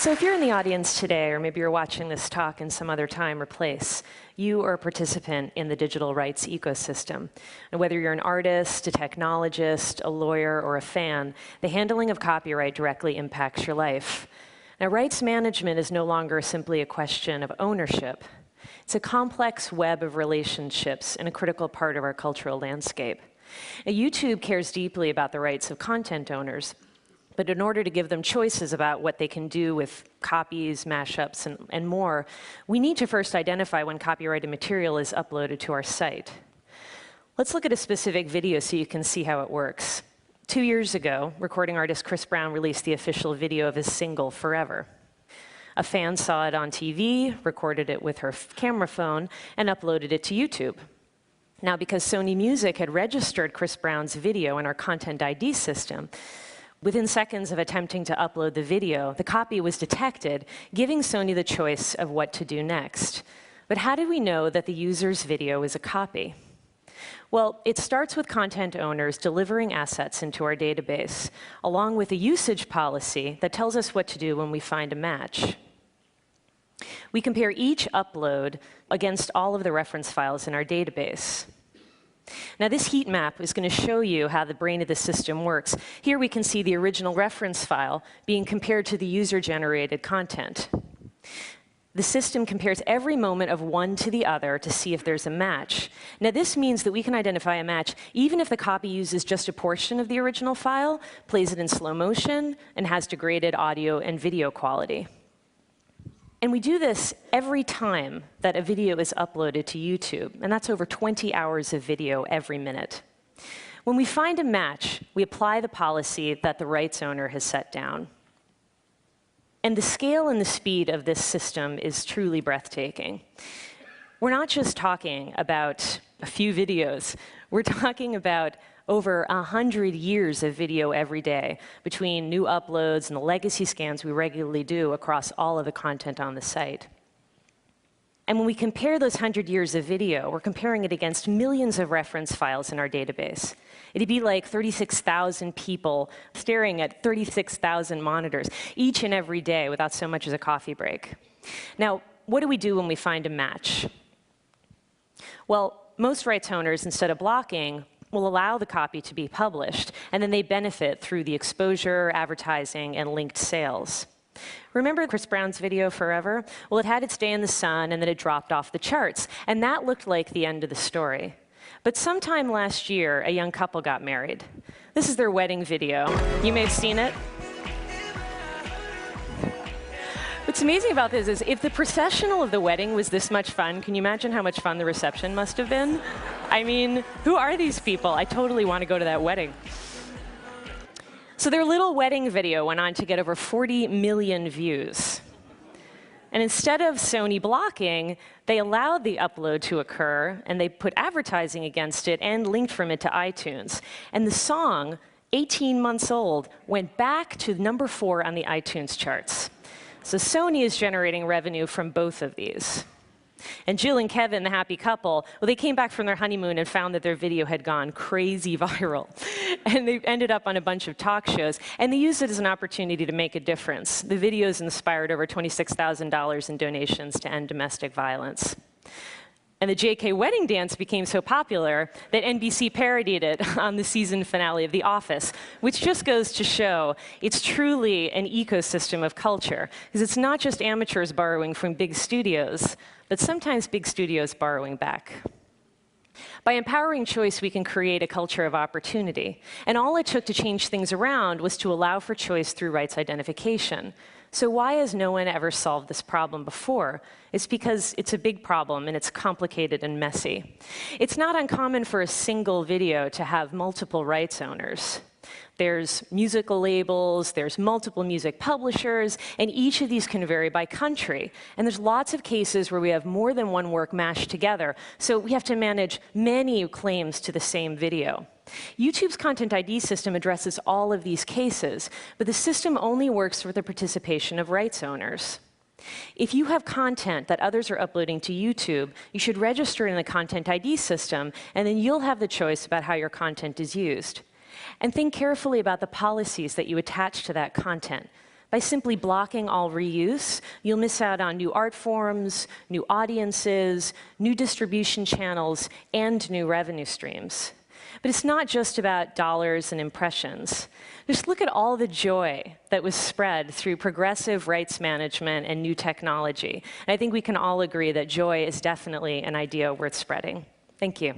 So if you're in the audience today, or maybe you're watching this talk in some other time or place, you are a participant in the digital rights ecosystem. And whether you're an artist, a technologist, a lawyer, or a fan, the handling of copyright directly impacts your life. Now, rights management is no longer simply a question of ownership. It's a complex web of relationships and a critical part of our cultural landscape. Now, YouTube cares deeply about the rights of content owners, but in order to give them choices about what they can do with copies, mashups, and more, we need to first identify when copyrighted material is uploaded to our site. Let's look at a specific video so you can see how it works. 2 years ago, recording artist Chris Brown released the official video of his single, Forever. A fan saw it on TV, recorded it with her camera phone, and uploaded it to YouTube. Now, because Sony Music had registered Chris Brown's video in our Content ID system, within seconds of attempting to upload the video, the copy was detected, giving Sony the choice of what to do next. But how do we know that the user's video is a copy? Well, it starts with content owners delivering assets into our database, along with a usage policy that tells us what to do when we find a match. We compare each upload against all of the reference files in our database. Now, this heat map is going to show you how the brain of the system works. Here we can see the original reference file being compared to the user-generated content. The system compares every moment of one to the other to see if there's a match. Now, this means that we can identify a match even if the copy uses just a portion of the original file, plays it in slow motion, and has degraded audio and video quality. And we do this every time that a video is uploaded to YouTube, and that's over 20 hours of video every minute. When we find a match, we apply the policy that the rights owner has set down. And the scale and the speed of this system is truly breathtaking. We're not just talking about a few videos. We're talking about over 100 years of video every day between new uploads and the legacy scans we regularly do across all of the content on the site. And when we compare those 100 years of video, we're comparing it against millions of reference files in our database. It'd be like 36,000 people staring at 36,000 monitors each and every day without so much as a coffee break. Now, what do we do when we find a match? Well, most rights owners, instead of blocking, will allow the copy to be published, and then they benefit through the exposure, advertising, and linked sales. Remember Chris Brown's video, Forever? Well, it had its day in the sun, and then it dropped off the charts, and that looked like the end of the story. But sometime last year, a young couple got married. This is their wedding video. You may have seen it. What's amazing about this is if the processional of the wedding was this much fun, can you imagine how much fun the reception must have been? I mean, who are these people? I totally want to go to that wedding. So their little wedding video went on to get over 40 million views. And instead of Sony blocking, they allowed the upload to occur, and they put advertising against it and linked from it to iTunes. And the song, 18 months old, went back to number 4 on the iTunes charts. So Sony is generating revenue from both of these. And Jill and Kevin, the happy couple, well, they came back from their honeymoon and found that their video had gone crazy viral. And they ended up on a bunch of talk shows, and they used it as an opportunity to make a difference. The videos inspired over $26,000 in donations to end domestic violence. And the JK wedding dance became so popular that NBC parodied it on the season finale of The Office, which just goes to show it's truly an ecosystem of culture, because it's not just amateurs borrowing from big studios, but sometimes big studios borrowing back. By empowering choice, we can create a culture of opportunity. And all it took to change things around was to allow for choice through rights identification. So why has no one ever solved this problem before? It's because it's a big problem and it's complicated and messy. It's not uncommon for a single video to have multiple rights owners. There's musical labels, there's multiple music publishers, and each of these can vary by country. And there's lots of cases where we have more than one work mashed together, so we have to manage many claims to the same video. YouTube's Content ID system addresses all of these cases, but the system only works with the participation of rights owners. If you have content that others are uploading to YouTube, you should register in the Content ID system, and then you'll have the choice about how your content is used. And think carefully about the policies that you attach to that content. By simply blocking all reuse, you'll miss out on new art forms, new audiences, new distribution channels, and new revenue streams. But it's not just about dollars and impressions. Just look at all the joy that was spread through progressive rights management and new technology. And I think we can all agree that joy is definitely an idea worth spreading. Thank you.